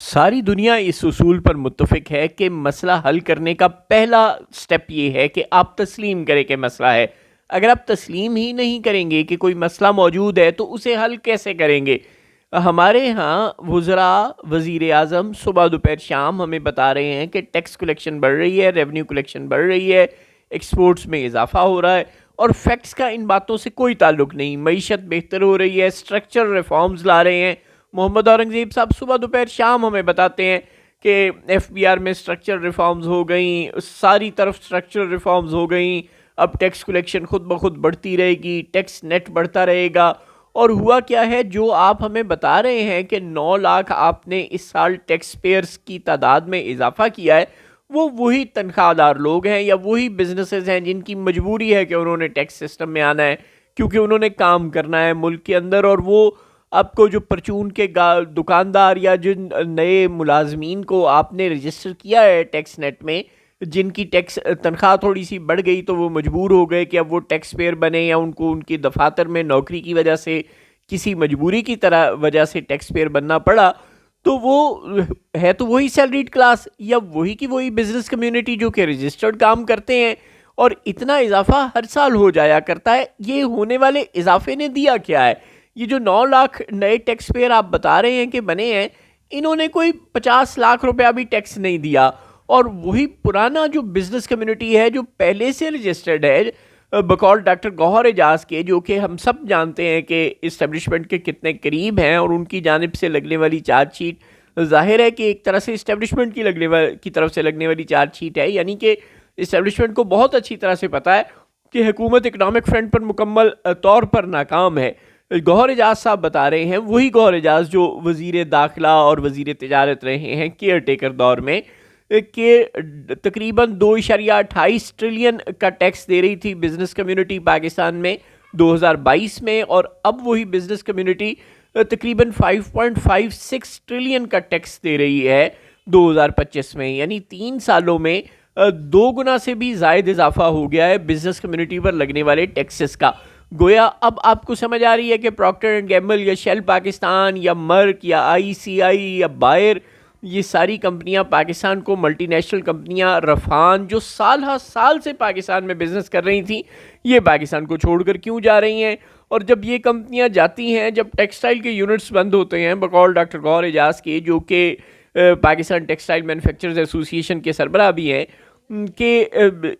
ساری دنیا اس اصول پر متفق ہے کہ مسئلہ حل کرنے کا پہلا سٹیپ یہ ہے کہ آپ تسلیم کریں کہ مسئلہ ہے۔ اگر آپ تسلیم ہی نہیں کریں گے کہ کوئی مسئلہ موجود ہے تو اسے حل کیسے کریں گے؟ ہمارے ہاں وزراء، وزیر اعظم صبح دوپہر شام ہمیں بتا رہے ہیں کہ ٹیکس کلیکشن بڑھ رہی ہے، ریونیو کلیکشن بڑھ رہی ہے، ایکسپورٹس میں اضافہ ہو رہا ہے، اور فیکٹس کا ان باتوں سے کوئی تعلق نہیں۔ معیشت بہتر ہو رہی ہے، اسٹرکچر ریفارمز لا رہے ہیں۔ محمد اورنگزیب صاحب صبح دوپہر شام ہمیں بتاتے ہیں کہ ایف بی آر میں سٹرکچر ریفارمز ہو گئیں، ساری طرف سٹرکچر ریفارمز ہو گئیں، اب ٹیکس کلیکشن خود بخود بڑھتی رہے گی، ٹیکس نیٹ بڑھتا رہے گا۔ اور ہوا کیا ہے؟ جو آپ ہمیں بتا رہے ہیں کہ 9 لاکھ آپ نے اس سال ٹیکس پیئرز کی تعداد میں اضافہ کیا ہے، وہ وہی تنخواہ دار لوگ ہیں یا وہی بزنسز ہیں جن کی مجبوری ہے کہ انہوں نے ٹیکس سسٹم میں آنا ہے کیونکہ انہوں نے کام کرنا ہے ملک کے اندر۔ اور وہ آپ کو جو پرچون کے دکاندار یا جن نئے ملازمین کو آپ نے رجسٹر کیا ہے ٹیکس نیٹ میں، جن کی ٹیکس تنخواہ تھوڑی سی بڑھ گئی تو وہ مجبور ہو گئے کہ اب وہ ٹیکس پیئر بنے، یا ان کو ان کی دفاتر میں نوکری کی وجہ سے کسی مجبوری کی طرح وجہ سے ٹیکس پیئر بننا پڑا، تو وہ ہے تو وہی سیلریڈ کلاس یا وہی کی وہی بزنس کمیونٹی جو کہ رجسٹرڈ کام کرتے ہیں، اور اتنا اضافہ ہر سال ہو جایا کرتا ہے۔ یہ ہونے والے اضافے نے دیا کیا ہے؟ یہ جو 9 لاکھ نئے ٹیکس پیئر آپ بتا رہے ہیں کہ بنے ہیں، انہوں نے کوئی 50 لاکھ روپیہ بھی ٹیکس نہیں دیا، اور وہی پرانا جو بزنس کمیونٹی ہے جو پہلے سے رجسٹرڈ ہے بقول ڈاکٹر گوہر اعجاز کے، جو کہ ہم سب جانتے ہیں کہ اسٹیبلشمنٹ کے کتنے قریب ہیں، اور ان کی جانب سے لگنے والی چارج شیٹ ظاہر ہے کہ ایک طرح سے اسٹیبلشمنٹ کی طرف سے لگنے والی چارج شیٹ ہے، یعنی کہ اسٹیبلشمنٹ کو بہت اچھی طرح سے پتا ہے کہ حکومت اکنامک فرنٹ پر مکمل طور پر ناکام ہے۔ گوہر اعجاز صاحب بتا رہے ہیں، وہی گوہر اعجاز جو وزیر داخلہ اور وزیر تجارت رہے ہیں کیئر ٹیکر دور میں، کہ تقریباً 2.28 ٹریلین کا ٹیکس دے رہی تھی بزنس کمیونٹی پاکستان میں 2022 میں، اور اب وہی بزنس کمیونٹی تقریباً 5.56 ٹریلین کا ٹیکس دے رہی ہے 2025 میں، یعنی 3 سالوں میں 2 گنا سے بھی زائد اضافہ ہو گیا ہے بزنس کمیونٹی پر لگنے والے ٹیکسز کا۔ گویا اب آپ کو سمجھ آ رہی ہے کہ پراکٹر اینڈ گیمبل یا شیل پاکستان یا مرک یا آئی سی آئی یا بائر، یہ ساری کمپنیاں پاکستان کو، ملٹی نیشنل کمپنیاں، رفان جو سال ہر سال سے پاکستان میں بزنس کر رہی تھیں، یہ پاکستان کو چھوڑ کر کیوں جا رہی ہیں؟ اور جب یہ کمپنیاں جاتی ہیں، جب ٹیکسٹائل کے یونٹس بند ہوتے ہیں، بقول ڈاکٹر گوہر اعجاز کے، جو کہ پاکستان ٹیکسٹائل مینوفیکچررز ایسوسی ایشن کے سربراہ بھی ہیں، کہ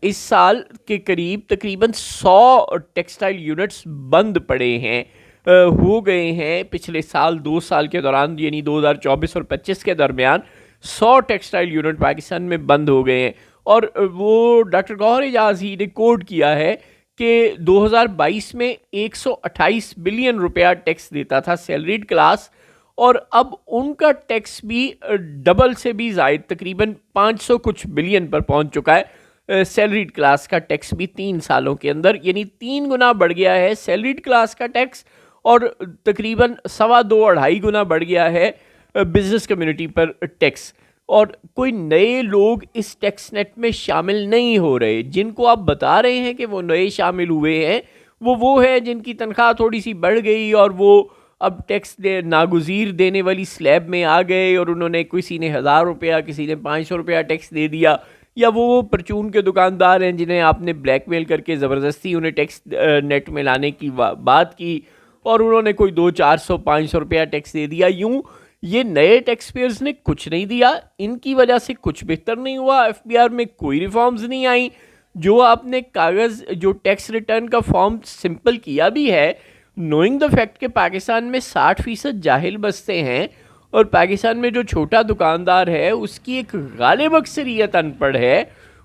اس سال کے قریب تقریباً 100 ٹیکسٹائل یونٹس بند پڑے ہیں، ہو گئے ہیں پچھلے سال 2 سال کے دوران، یعنی 2024 اور 25 کے درمیان 100 ٹیکسٹائل یونٹ پاکستان میں بند ہو گئے ہیں۔ اور وہ ڈاکٹر گوہر اعجاز ہی نے کوٹ کیا ہے کہ 2022 میں 128 بلین روپیہ ٹیکس دیتا تھا سیلریڈ کلاس، اور اب ان کا ٹیکس بھی ڈبل سے بھی زائد تقریباً 500 کچھ بلین پر پہنچ چکا ہے۔ سیلریڈ کلاس کا ٹیکس بھی 3 سالوں کے اندر، یعنی 3 گنا بڑھ گیا ہے سیلریڈ کلاس کا ٹیکس، اور تقریباً 2.5 گنا بڑھ گیا ہے بزنس کمیونٹی پر ٹیکس۔ اور کوئی نئے لوگ اس ٹیکس نیٹ میں شامل نہیں ہو رہے، جن کو آپ بتا رہے ہیں کہ وہ نئے شامل ہوئے ہیں، وہ ہیں جن کی تنخواہ تھوڑی سی بڑھ گئی اور وہ اب ٹیکس ناگزیر دینے والی سلیب میں آ گئے، اور انہوں نے، کسی نے 1000 روپیہ، کسی نے 500 روپیہ ٹیکس دے دیا، یا وہ پرچون کے دکاندار ہیں جنہیں آپ نے بلیک میل کر کے زبردستی انہیں ٹیکس نیٹ میں لانے کی بات کی، اور انہوں نے کوئی 200-400-500 روپیہ ٹیکس دے دیا۔ یوں یہ نئے ٹیکس پیئرز نے کچھ نہیں دیا، ان کی وجہ سے کچھ بہتر نہیں ہوا، ایف بی آر میں کوئی ریفارمز نہیں آئیں۔ جو آپ نے کاغذ، جو ٹیکس ریٹرن کا فارم سمپل کیا بھی ہے، نوئنگ دا فیکٹ کہ پاکستان میں 60% جاہل بستے ہیں، اور پاکستان میں جو چھوٹا دکاندار ہے اس کی ایک غالب اکثریت ان پڑھ ہے،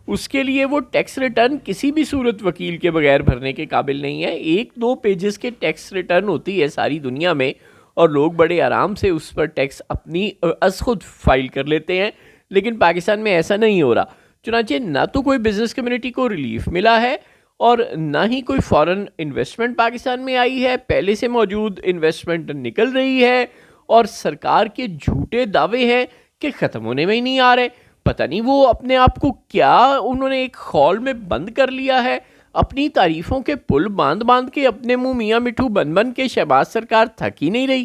اس کے لیے وہ ٹیکس ریٹرن کسی بھی صورت وکیل کے بغیر بھرنے کے قابل نہیں ہے۔ 1-2 پیجز کے ٹیکس ریٹرن ہوتی ہے ساری دنیا میں، اور لوگ بڑے آرام سے اس پر ٹیکس اپنی از خود فائل کر لیتے ہیں، لیکن پاکستان میں ایسا نہیں ہو رہا۔ چنانچہ نہ تو کوئی بزنس کمیونٹی کو ریلیف ملا ہے، اور نہ ہی کوئی فورن انویسٹمنٹ پاکستان میں آئی ہے، پہلے سے موجود انویسٹمنٹ نکل رہی ہے، اور سرکار کے جھوٹے دعوے ہیں کہ ختم ہونے میں ہی نہیں آ رہے۔ پتہ نہیں وہ اپنے آپ کو کیا انہوں نے ایک خول میں بند کر لیا ہے، اپنی تعریفوں کے پل باندھ باندھ کے اپنے منہ میاں مٹھو بن بن کے شہباز سرکار تھک ہی نہیں رہی۔